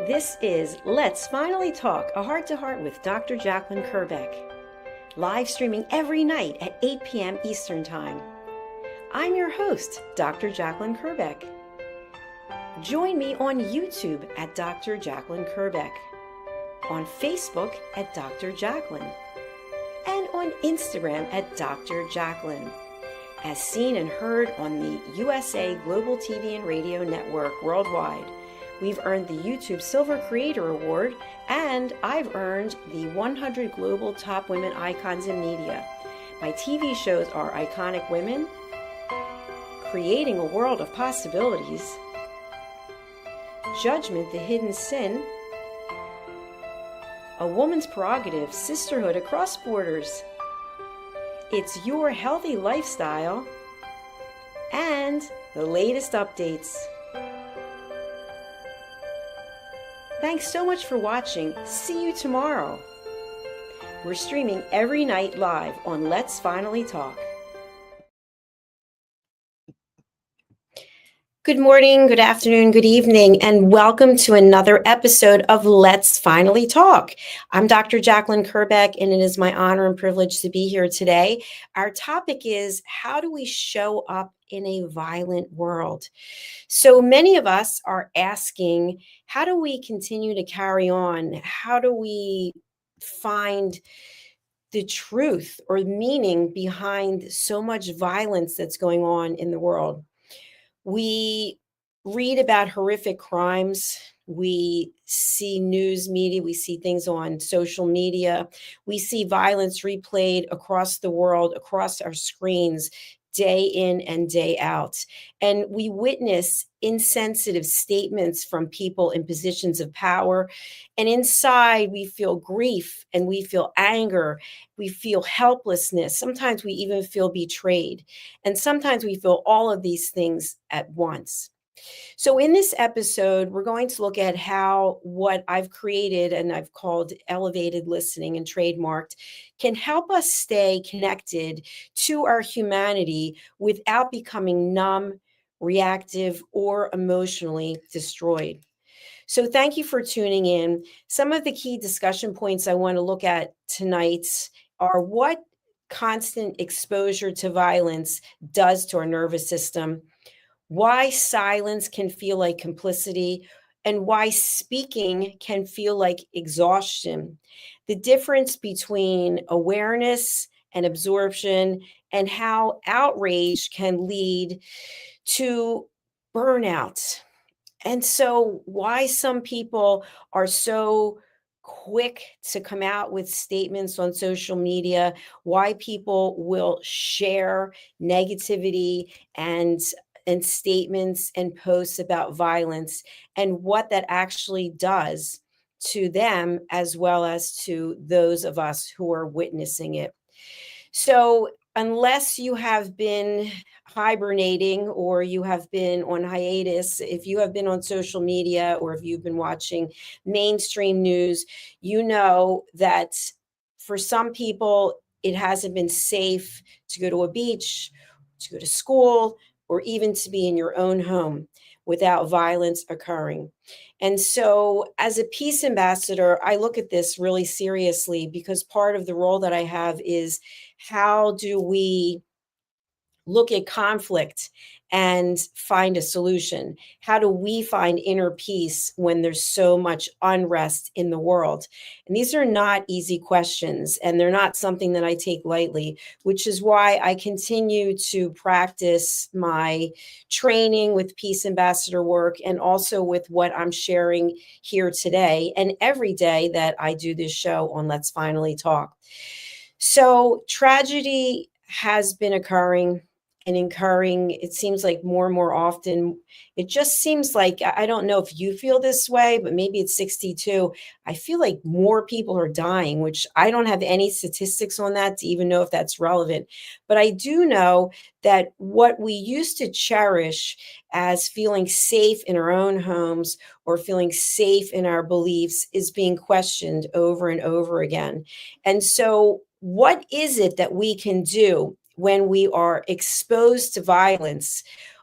This is Let's Finally Talk, a heart-to-heart with Dr. Jacalyn Kerbeck, live streaming every night at 8 p.m. Eastern Time. I'm your host, Dr. Jacalyn Kerbeck. Join me on YouTube at Dr. Jacalyn Kerbeck, on Facebook at Dr. Jacalyn, and on Instagram at Dr. Jacalyn, as seen and heard on the USA Global TV and Radio Network worldwide. We've earned the YouTube Silver Creator Award, and I've earned the 100 Global Top Women Icons in Media. My TV shows are Iconic Women, Creating a World of Possibilities, Judgment, the Hidden Sin, A Woman's Prerogative, Sisterhood Across Borders, It's Your Healthy Lifestyle, and the latest updates. Thanks so much for watching. See you tomorrow. We're streaming every night live on Let's Finally Talk. Good morning, good afternoon, good evening, and welcome to another episode of Let's Finally Talk. I'm Dr. Jacalyn Kerbeck, and it is my honor and privilege to be here today. Our topic is, how do we show up in a violent world? So many of us are asking, how do we continue to carry on? How do we find the truth or meaning behind so much violence that's going on in the world? We read about horrific crimes. We see news media. We see things on social media. We see violence replayed across the world, across our screens, day in and day out. And we witness insensitive statements from people in positions of power. And inside, we feel grief and we feel anger. We feel helplessness. Sometimes we even feel betrayed. And sometimes we feel all of these things at once. So in this episode, we're going to look at how what I've created and I've called elevated listening and trademarked can help us stay connected to our humanity without becoming numb, reactive, or emotionally destroyed. So thank you for tuning in. Some of the key discussion points I want to look at tonight are what constant exposure to violence does to our nervous system, why silence can feel like complicity, and why speaking can feel like exhaustion, the difference between awareness and absorption, and how outrage can lead to burnout. And so why some people are so quick to come out with statements on social media, why people will share negativity and statements and posts about violence, and what that actually does to them as well as to those of us who are witnessing it. So unless you have been hibernating or you have been on hiatus, if you have been on social media or if you've been watching mainstream news, you know that for some people, it hasn't been safe to go to a beach, to go to school, or even to be in your own home without violence occurring. And so as a peace ambassador, I look at this really seriously because part of the role that I have is, how do we look at conflict and find a solution? How do we find inner peace when there's so much unrest in the world? And these are not easy questions, and they're not something that I take lightly, which is why I continue to practice my training with Peace Ambassador work and also with what I'm sharing here today and every day that I do this show on Let's Finally Talk. So tragedy has been occurring and incurring, it seems like more and more often. It just seems like, I don't know if you feel this way, but maybe it's 62. I feel like more people are dying, which I don't have any statistics on that to even know if that's relevant. But I do know that what we used to cherish as feeling safe in our own homes or feeling safe in our beliefs is being questioned over and over again. And so what is it that we can do when we are exposed to violence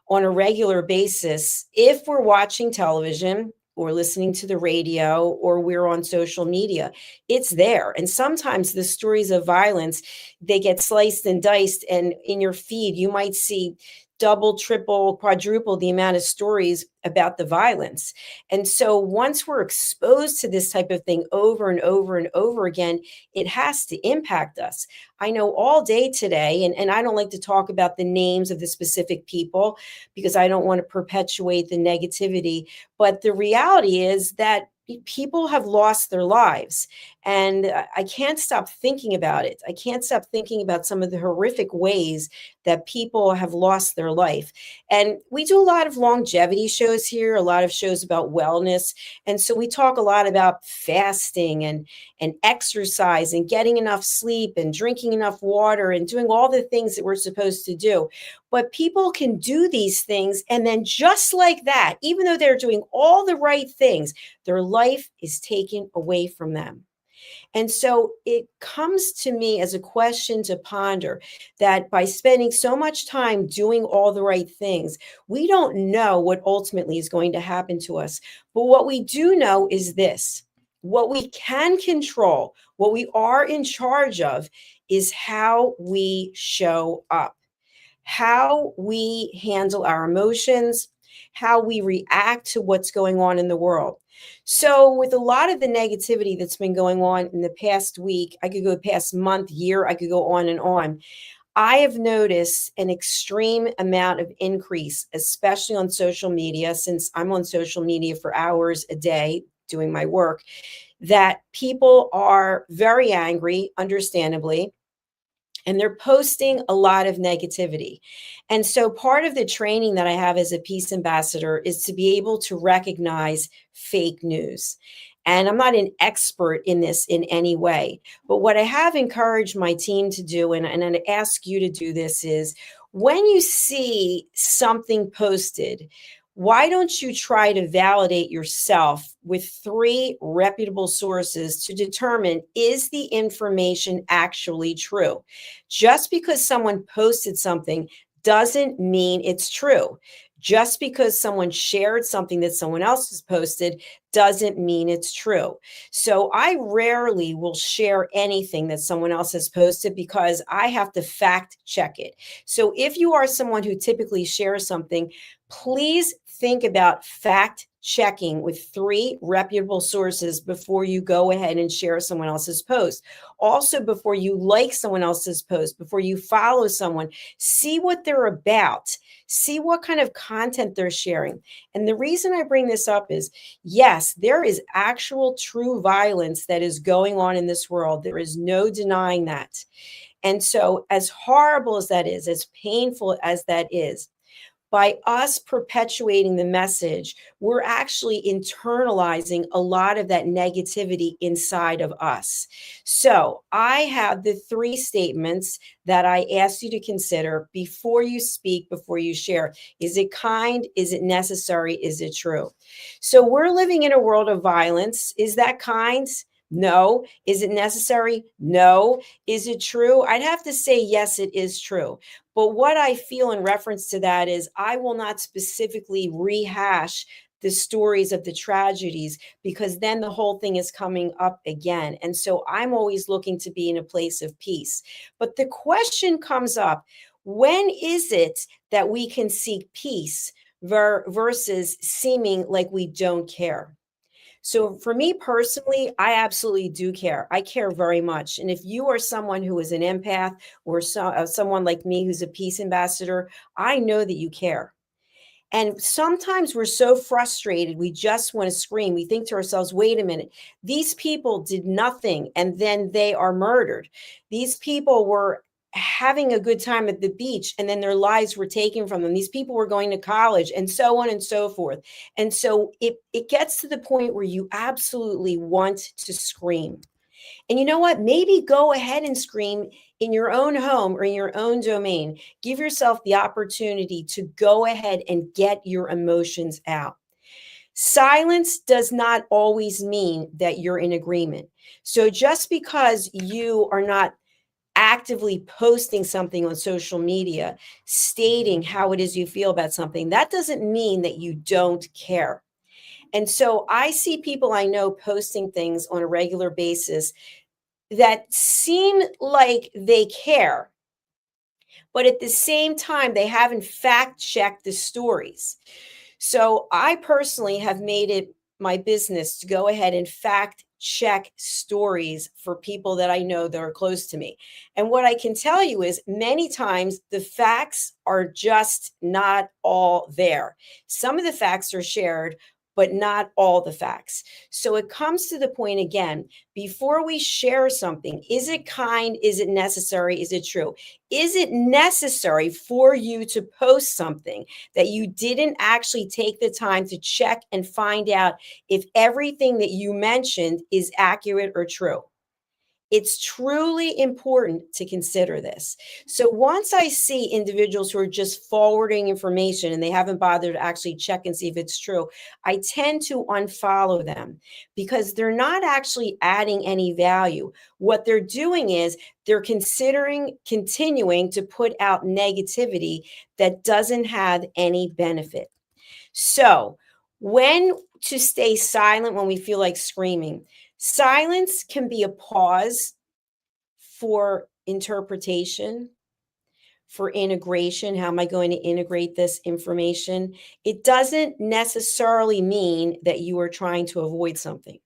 on a regular basis if we're watching television, or listening to the radio or we're on social media. It's there. And sometimes the stories of violence, they get sliced and diced. And in your feed, you might see double, triple, quadruple the amount of stories about the violence. And so once we're exposed to this type of thing over and over and over again, it has to impact us. I know all day today, and I don't like to talk about the names of the specific people because I don't want to perpetuate the negativity. But the reality is that people have lost their lives. And I can't stop thinking about it. I can't stop thinking about some of the horrific ways that people have lost their life. And we do a lot of longevity shows here, a lot of shows about wellness. And so we talk a lot about fasting and exercise and getting enough sleep and drinking enough water and doing all the things that we're supposed to do. But people can do these things. And then just like that, even though they're doing all the right things, their life is taken away from them. And so it comes to me as a question to ponder that by spending so much time doing all the right things, we don't know what ultimately is going to happen to us. But what we do know is this: what we can control, what we are in charge of, is how we show up, how we handle our emotions, how we react to what's going on in the world. So, with a lot of the negativity that's been going on in the past week, I could go past month, year, I could go on and on. I have noticed an extreme amount of increase, especially on social media, since I'm on social media for hours a day doing my work, that people are very angry, understandably, and they're posting a lot of negativity. And so part of the training that I have as a peace ambassador is to be able to recognize fake news. And I'm not an expert in this in any way, but what I have encouraged my team to do, and I ask you to do this, is when you see something posted, why don't you try to validate yourself with three reputable sources to determine, is the information actually true? Just because someone posted something doesn't mean it's true. Just because someone shared something that someone else has posted doesn't mean it's true. So I rarely will share anything that someone else has posted because I have to fact check it. So if you are someone who typically shares something, please think about fact checking with three reputable sources before you go ahead and share someone else's post. Also, before you like someone else's post, before you follow someone, see what they're about, see what kind of content they're sharing. And the reason I bring this up is, yes, there is actual true violence that is going on in this world. There is no denying that. And so, as horrible as that is, as painful as that is, by us perpetuating the message, we're actually internalizing a lot of that negativity inside of us. So I have the three statements that I ask you to consider before you speak, before you share. Is it kind? Is it necessary? Is it true? So we're living in a world of violence. Is that kind? No. Is it necessary? No. Is it true? I'd have to say, yes, it is true. But what I feel in reference to that is I will not specifically rehash the stories of the tragedies because then the whole thing is coming up again. And so I'm always looking to be in a place of peace. But the question comes up, when is it that we can seek peace versus seeming like we don't care? So for me personally, I absolutely do care. I care very much. And if you are someone who is an empath or someone like me who's a peace ambassador, I know that you care. And sometimes we're so frustrated, we just want to scream. We think to ourselves, wait a minute, these people did nothing and then they are murdered. These people were having a good time at the beach and then their lives were taken from them. These people were going to college and so on and so forth. And so it gets to the point where you absolutely want to scream. And you know what? Maybe go ahead and scream in your own home or in your own domain. Give yourself the opportunity to go ahead and get your emotions out. Silence does not always mean that you're in agreement. So just because you are not actively posting something on social media, stating how it is you feel about something, that doesn't mean that you don't care. And so I see people I know posting things on a regular basis that seem like they care, but at the same time, they haven't fact checked the stories. So I personally have made it my business to go ahead and fact check stories for people that I know that are close to me. And what I can tell you is many times the facts are just not all there. Some of the facts are shared, but not all the facts. So it comes to the point again, before we share something, is it kind? Is it necessary? Is it true? Is it necessary for you to post something that you didn't actually take the time to check and find out if everything that you mentioned is accurate or true? It's truly important to consider this. So once I see individuals who are just forwarding information and they haven't bothered to actually check and see if it's true, I tend to unfollow them because they're not actually adding any value. What they're doing is they're considering continuing to put out negativity that doesn't have any benefit. So, when to stay silent when we feel like screaming? Silence can be a pause for interpretation, for integration. How am I going to integrate this information? It doesn't necessarily mean that you are trying to avoid something.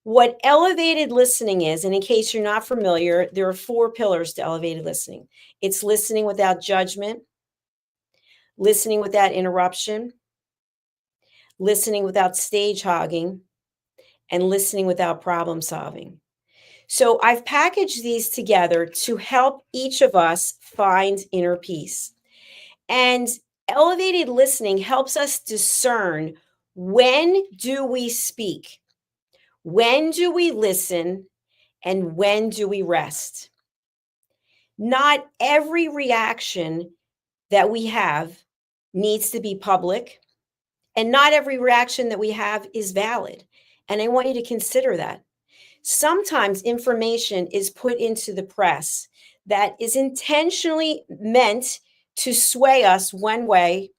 What elevated listening is, and in case you're not familiar, there are 4 pillars to elevated listening. It's listening without judgment, listening without interruption, listening without stage hogging, and listening without problem solving. So I've packaged these together to help each of us find inner peace. And elevated listening helps us discern, when do we speak? When do we listen? And when do we rest? Not every reaction that we have needs to be public, and not every reaction that we have is valid. And I want you to consider that. Sometimes information is put into the press that is intentionally meant to sway us one way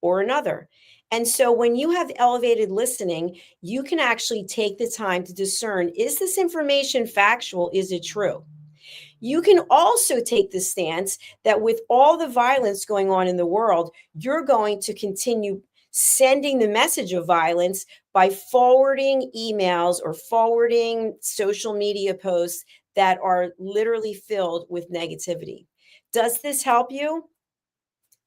or another. And so when you have elevated listening, you can actually take the time to discern, is this information factual? Is it true? You can also take the stance that with all the violence going on in the world, you're going to continue sending the message of violence by forwarding emails or forwarding social media posts that are literally filled with negativity. Does this help you?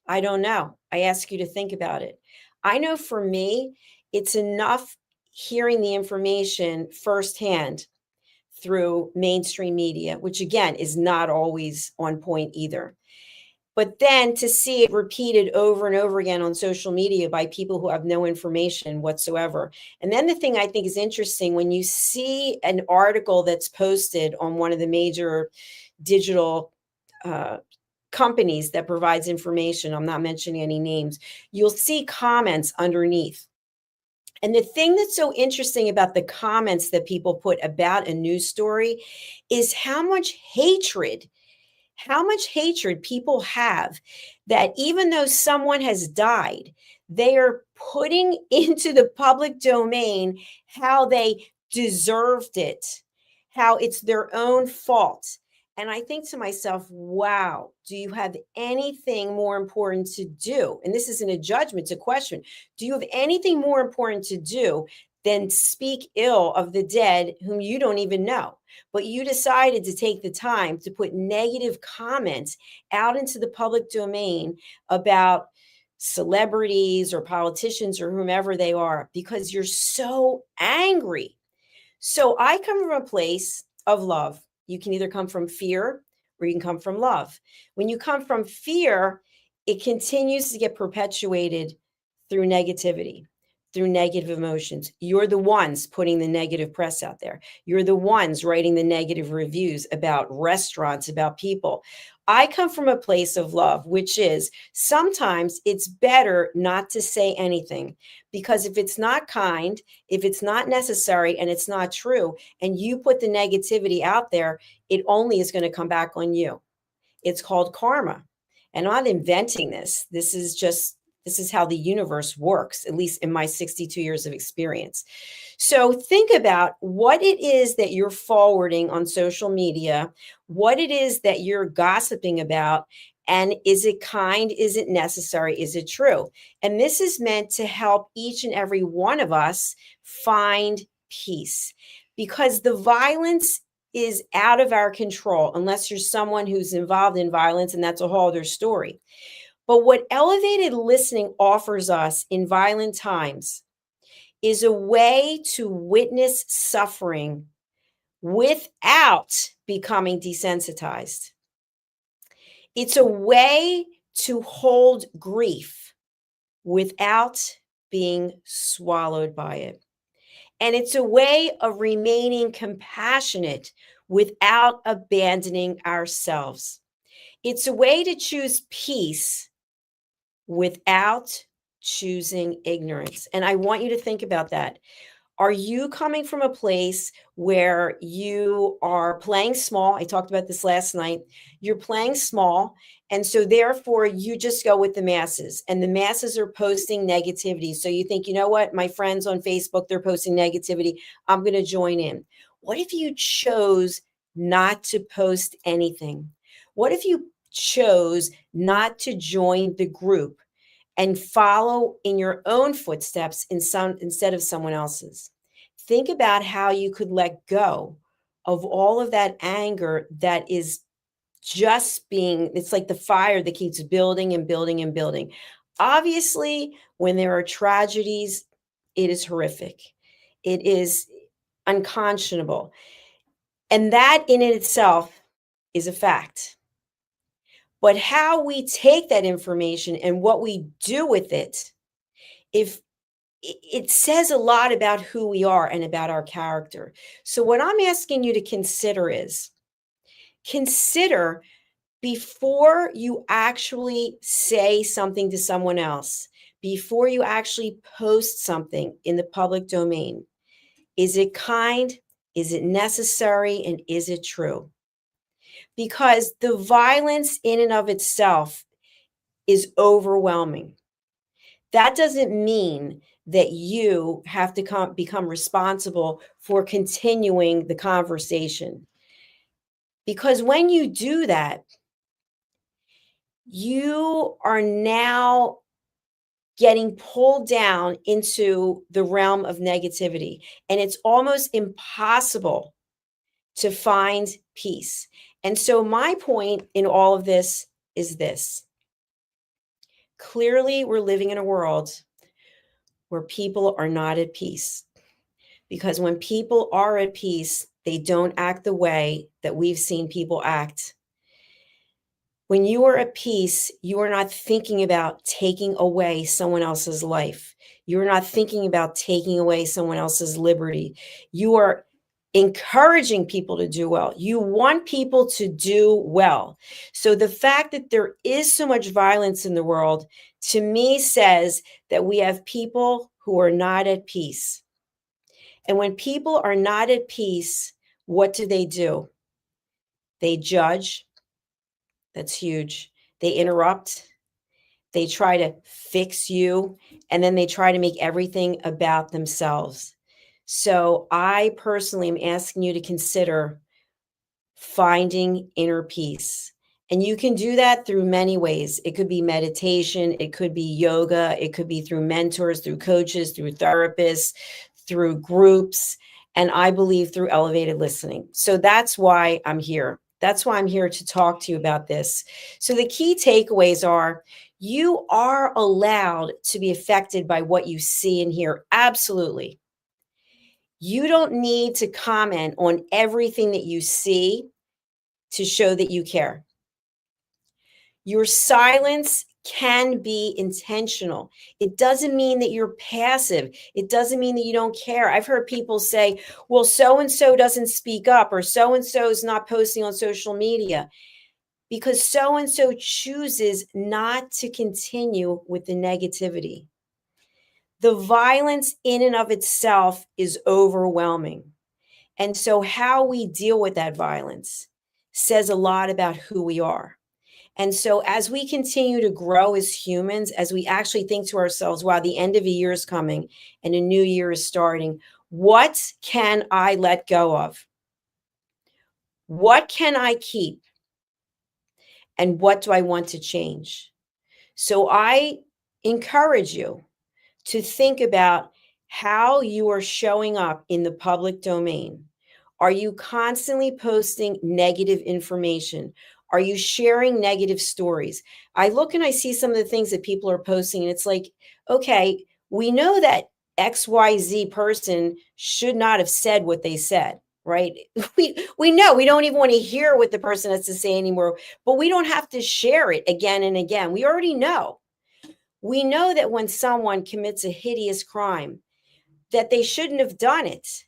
I don't know. I ask you to think about it. I know for me, it's enough hearing the information firsthand through mainstream media, which again is not always on point either. But then to see it repeated over and over again on social media by people who have no information whatsoever. And then the thing I think is interesting, when you see an article that's posted on one of the major digital companies that provides information, I'm not mentioning any names, you'll see comments underneath. And the thing that's so interesting about the comments that people put about a news story is how much hatred people have, that even though someone has died, they are putting into the public domain how they deserved it, how it's their own fault. And I think to myself, wow, do you have anything more important to do? And this isn't a judgment, it's a question. Do you have anything more important to do than speak ill of the dead whom you don't even know? But you decided to take the time to put negative comments out into the public domain about celebrities or politicians or whomever they are because you're so angry. So I come from a place of love. You can either come from fear or you can come from love. When you come from fear, it continues to get perpetuated through negativity, through negative emotions. You're the ones putting the negative press out there. You're the ones writing the negative reviews about restaurants, about people. I come from a place of love, which is sometimes it's better not to say anything, because if it's not kind, if it's not necessary, and it's not true, and you put the negativity out there, it only is going to come back on you. It's called karma. And I'm not inventing this. This is just This is how the universe works, at least in my 62 years of experience. So think about what it is that you're forwarding on social media, what it is that you're gossiping about, and is it kind? Is it necessary? Is it true? And this is meant to help each and every one of us find peace, because the violence is out of our control unless you're someone who's involved in violence, and that's a whole other story. But what elevated listening offers us in violent times is a way to witness suffering without becoming desensitized. It's a way to hold grief without being swallowed by it. And it's a way of remaining compassionate without abandoning ourselves. It's a way to choose peace without choosing ignorance. And I want you to think about that. Are you coming from a place where you are playing small? I talked about this last night. You're playing small. And so therefore you just go with the masses, and the masses are posting negativity. So you think, you know what? My friends on Facebook, they're posting negativity. I'm going to join in. What if you chose not to post anything? What if you chose not to join the group and follow in your own footsteps instead of someone else's? Think about how you could let go of all of that anger that is just being, it's like the fire that keeps building and building and building. Obviously, when there are tragedies, it is horrific. It is unconscionable. And that in itself is a fact. But how we take that information and what we do with it, if it says a lot about who we are and about our character. So what I'm asking you to consider is, consider before you actually say something to someone else, before you actually post something in the public domain, is it kind? Is it necessary? And is it true? Because the violence in and of itself is overwhelming. That doesn't mean that you have to become responsible for continuing the conversation. Because when you do that, you are now getting pulled down into the realm of negativity. And it's almost impossible to find peace. And so, my point in all of this is this: clearly, we're living in a world where people are not at peace. Because when people are at peace, they don't act the way that we've seen people act. When you are at peace, you are not thinking about taking away someone else's life. You are not thinking about taking away someone else's liberty. You are encouraging people to do well. You want people to do well. So the fact that there is so much violence in the world, to me, says that we have people who are not at peace. And when people are not at peace, what do? They judge. That's huge. They interrupt. They try to fix you. And then they try to make everything about themselves. So I personally am asking you to consider finding inner peace. And you can do that through many ways. It could be meditation, it could be yoga, it could be through mentors, through coaches, through therapists, through groups, and I believe through elevated listening. So that's why I'm here. That's why I'm here to talk to you about this. So the key takeaways are: you are allowed to be affected by what you see and hear. Absolutely. You don't need to comment on everything that you see to show that you care. Your silence can be intentional. It doesn't mean that you're passive. It doesn't mean that you don't care. I've heard people say, well, so-and-so doesn't speak up, or so-and-so is not posting on social media, because so-and-so chooses not to continue with the negativity. The violence in and of itself is overwhelming. And so how we deal with that violence says a lot about who we are. And so, as we continue to grow as humans, as we actually think to ourselves, wow, the end of a year is coming and a new year is starting, what can I let go of? What can I keep? And what do I want to change? So, I encourage you to think about how you are showing up in the public domain. Are you constantly posting negative information? Are you sharing negative stories? I look and I see some of the things that people are posting, and it's like, okay, we know that XYZ person should not have said what they said, right? We know we don't even want to hear what the person has to say anymore, but we don't have to share it again and again. We already know. We know that when someone commits a hideous crime, that they shouldn't have done it,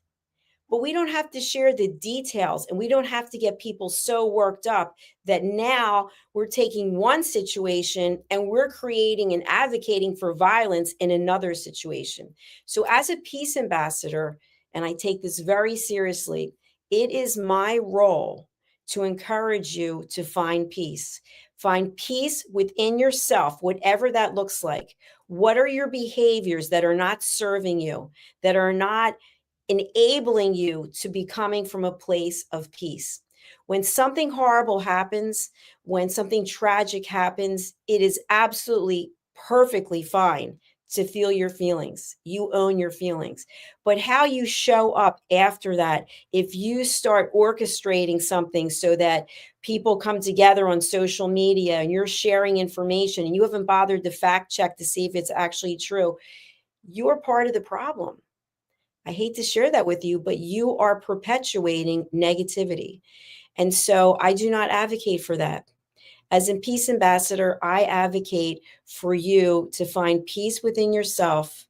but we don't have to share the details, and we don't have to get people so worked up that now we're taking one situation and we're creating and advocating for violence in another situation. So, as a peace ambassador, and I take this very seriously, it is my role to encourage you to find peace. Find peace within yourself, whatever that looks like. What are your behaviors that are not serving you, that are not enabling you to be coming from a place of peace? When something horrible happens, when something tragic happens, it is absolutely perfectly fine to feel your feelings. You own your feelings. But how you show up after that, if you start orchestrating something so that people come together on social media and you're sharing information and you haven't bothered to fact check to see if it's actually true, you're part of the problem. I hate to share that with you, but you are perpetuating negativity. And so I do not advocate for that. As a peace ambassador, I advocate for you to find peace within yourself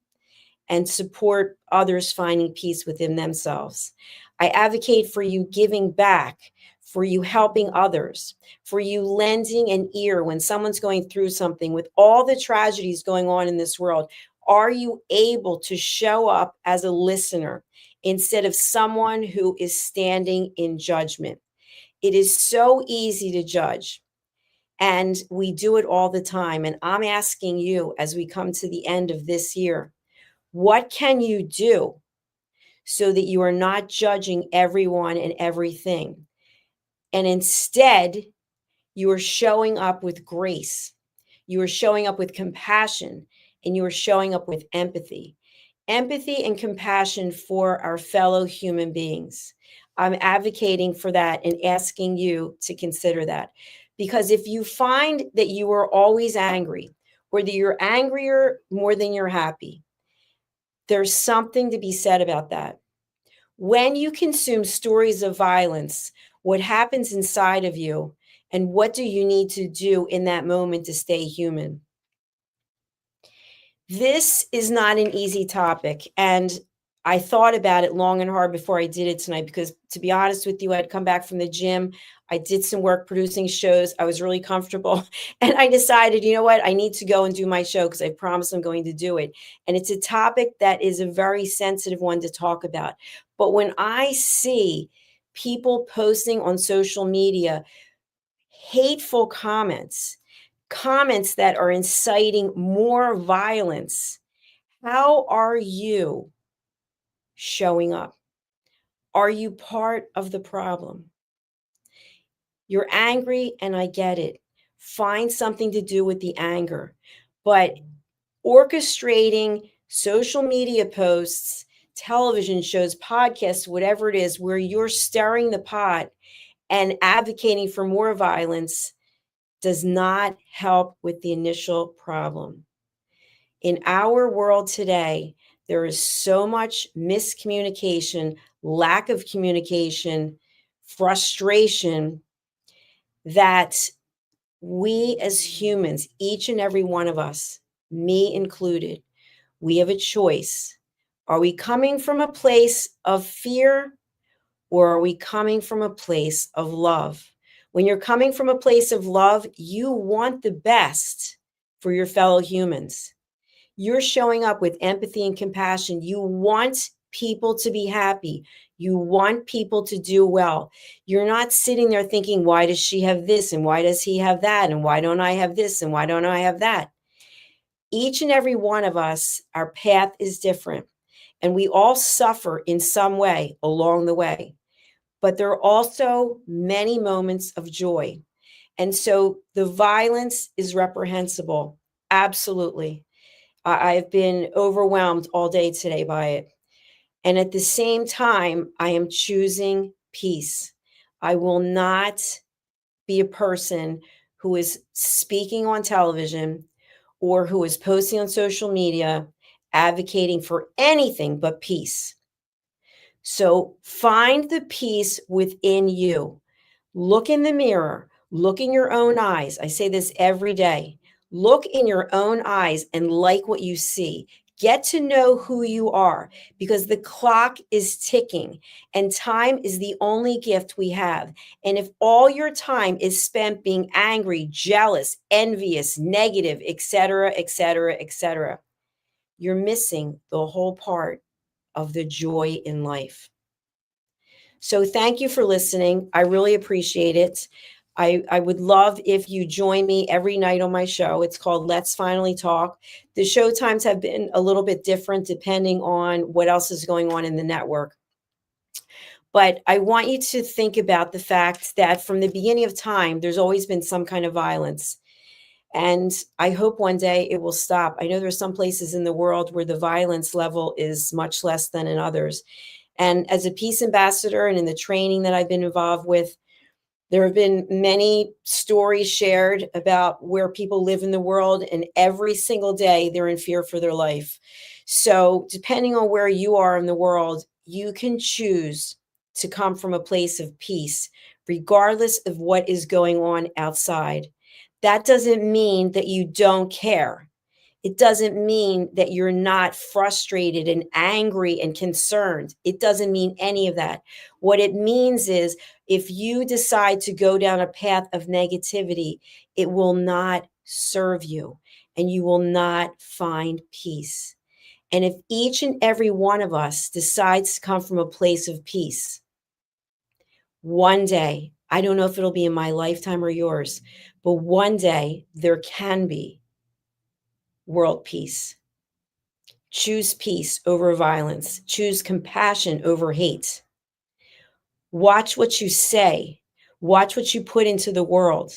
and support others finding peace within themselves. I advocate for you giving back, for you helping others, for you lending an ear when someone's going through something. With all the tragedies going on in this world, are you able to show up as a listener instead of someone who is standing in judgment? It is so easy to judge, and we do it all the time. And I'm asking you, as we come to the end of this year, what can you do so that you are not judging everyone and everything? And instead, you are showing up with grace. You are showing up with compassion, and you are showing up with empathy. Empathy and compassion for our fellow human beings. I'm advocating for that and asking you to consider that. Because if you find that you are always angry, or that you're angrier more than you're happy, there's something to be said about that. When you consume stories of violence, what happens inside of you, and what do you need to do in that moment to stay human? This is not an easy topic, and I thought about it long and hard before I did it tonight because, to be honest with you, I'd come back from the gym. I did some work producing shows. I was really comfortable, and I decided, you know what? I need to go and do my show because I promised I'm going to do it. And it's a topic that is a very sensitive one to talk about. But when I see people posting on social media hateful comments, comments that are inciting more violence, how are you showing up? Are you part of the problem? You're angry, and I get it. Find something to do with the anger. But orchestrating social media posts, television shows, podcasts, whatever it is, where you're stirring the pot and advocating for more violence does not help with the initial problem. In our world today, there is so much miscommunication, lack of communication, frustration that we as humans, each and every one of us, me included, we have a choice. Are we coming from a place of fear, or are we coming from a place of love? When you're coming from a place of love, you want the best for your fellow humans. You're showing up with empathy and compassion. You want people to be happy. You want people to do well. You're not sitting there thinking, why does she have this? And why does he have that? And why don't I have this? And why don't I have that? Each and every one of us, our path is different. And we all suffer in some way along the way. But there are also many moments of joy. And so the violence is reprehensible. Absolutely. I've been overwhelmed all day today by it. And at the same time, I am choosing peace. I will not be a person who is speaking on television or who is posting on social media advocating for anything but peace. So find the peace within you. Look in the mirror, look in your own eyes. I say this every day. Look in your own eyes and like what you see. Get to know who you are because the clock is ticking and time is the only gift we have. And if all your time is spent being angry, jealous, envious, negative, etc., etc., etc., you're missing the whole part of the joy in life. So thank you for listening. I really appreciate it. I would love if you join me every night on my show. It's called Let's Finally Talk. The show times have been a little bit different depending on what else is going on in the network. But I want you to think about the fact that from the beginning of time, there's always been some kind of violence. And I hope one day it will stop. I know there's some places in the world where the violence level is much less than in others. And as a peace ambassador and in the training that I've been involved with, there have been many stories shared about where people live in the world, and every single day they're in fear for their life. So depending on where you are in the world, you can choose to come from a place of peace, regardless of what is going on outside. That doesn't mean that you don't care. It doesn't mean that you're not frustrated and angry and concerned. It doesn't mean any of that. What it means is if you decide to go down a path of negativity, it will not serve you and you will not find peace. And if each and every one of us decides to come from a place of peace, one day, I don't know if it'll be in my lifetime or yours, but one day there can be world peace. Choose peace over violence. Choose compassion over hate. Watch what you say. Watch what you put into the world.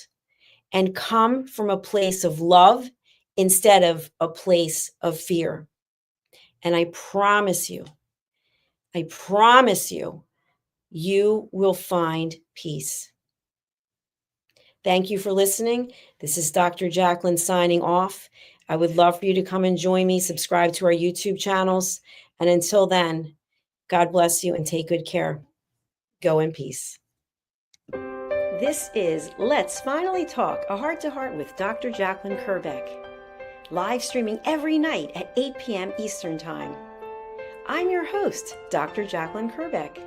And come from a place of love instead of a place of fear. And I promise you, you will find peace. Thank you for listening. This is Dr. Jacalyn signing off. I would love for you to come and join me, subscribe to our YouTube channels. And until then, God bless you and take good care. Go in peace. This is Let's Finally Talk, a heart-to-heart with Dr. Jacalyn Kerbeck. Live streaming every night at 8 p.m. Eastern Time. I'm your host, Dr. Jacalyn Kerbeck.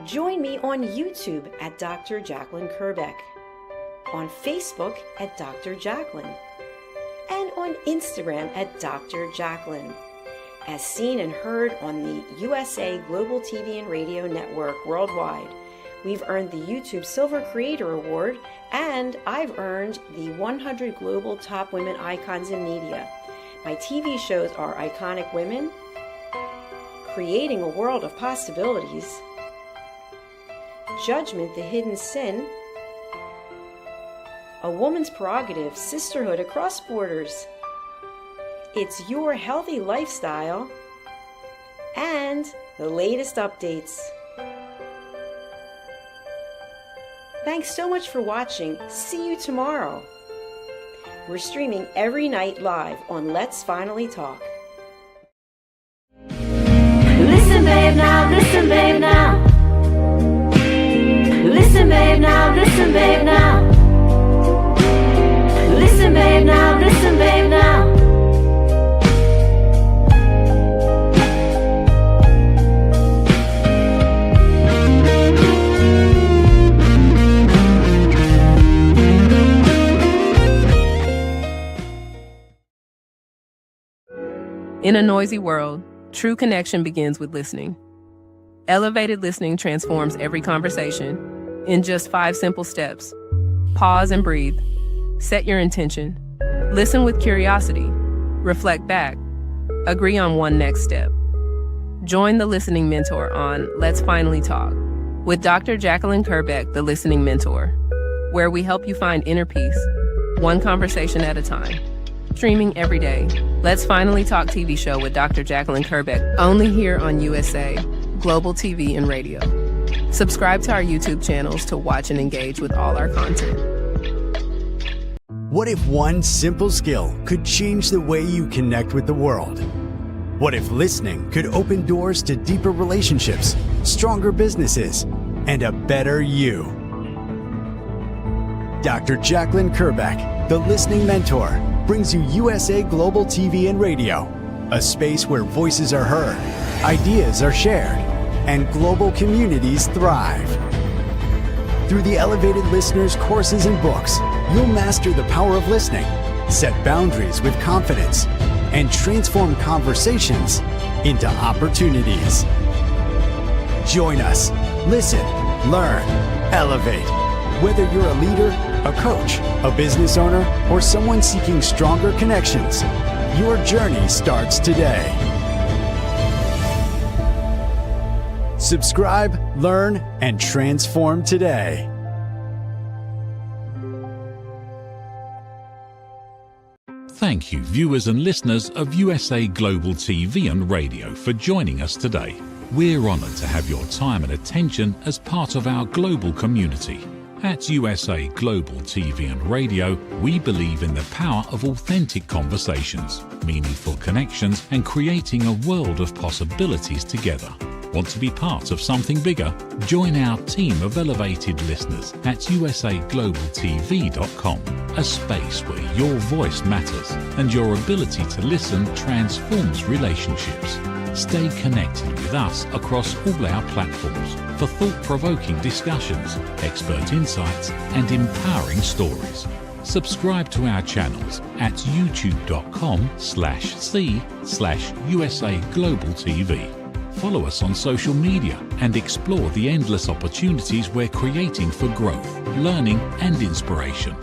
Join me on YouTube at Dr. Jacalyn Kerbeck, on Facebook at Dr. Jacalyn, and on Instagram at Dr. Jacalyn, as seen and heard on the USA Global TV and Radio Network worldwide. We've earned the YouTube Silver Creator Award, and I've earned the 100 Global Top Women Icons in Media. My TV shows are Iconic Women, Creating a World of Possibilities, Judgment, the Hidden Sin, A Woman's Prerogative, Sisterhood Across Borders, It's Your Healthy Lifestyle, and the latest updates. Thanks so much for watching. See you tomorrow. We're streaming every night live on Let's Finally Talk. Listen, babe, now. Listen, babe, now. Listen, babe, now. Listen, babe, now. Listen, babe, now. Listen, babe, now. In a noisy world, true connection begins with listening. Elevated listening transforms every conversation in just 5 simple steps. Pause and breathe. Set your intention. Listen with curiosity. Reflect back. Agree on one next step. Join the Listening Mentor on Let's Finally Talk with Dr. Jacalyn Kerbeck, the Listening Mentor, where we help you find inner peace, one conversation at a time. Streaming every day. Let's Finally Talk TV show with Dr. Jacalyn Kerbeck, only here on USA, Global TV and Radio. Subscribe to our YouTube channels to watch and engage with all our content. What if one simple skill could change the way you connect with the world? What if listening could open doors to deeper relationships, stronger businesses, and a better you? Dr. Jacalyn Kerbeck, the Listening Mentor, brings you USA Global TV and Radio, a space where voices are heard, ideas are shared, and global communities thrive. Through the elevated listeners' courses and books, you'll master the power of listening, set boundaries with confidence, and transform conversations into opportunities. Join us. Listen, learn, elevate. Whether you're a leader, a coach, a business owner, or someone seeking stronger connections, your journey starts today. Subscribe, learn, and transform today. Thank you, viewers and listeners of USA Global TV and Radio, for joining us today. We're honored to have your time and attention as part of our global community. At USA Global TV and Radio, we believe in the power of authentic conversations, meaningful connections, and creating a world of possibilities together. Want to be part of something bigger? Join our team of elevated listeners at usaglobaltv.com, a space where your voice matters and your ability to listen transforms relationships. Stay connected with us across all our platforms for thought-provoking discussions, expert insights, and empowering stories. Subscribe to our channels at youtube.com/c/USAGlobalTV. Follow us on social media and explore the endless opportunities we're creating for growth, learning, and inspiration.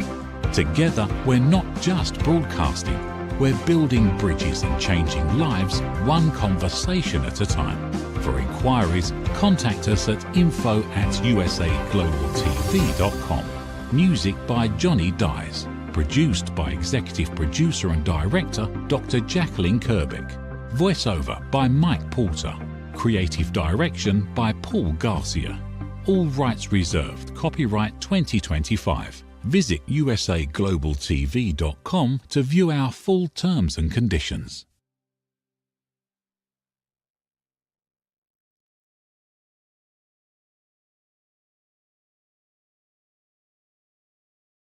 Together, we're not just broadcasting, we're building bridges and changing lives one conversation at a time. For inquiries, contact us at info@usaglobaltv.com. Music by Johnny Dies. Produced by Executive Producer and Director Dr. Jacalyn Kerbeck. Voiceover by Mike Porter. Creative Direction by Paul Garcia. All rights reserved. Copyright 2025. Visit usaglobaltv.com to view our full terms and conditions.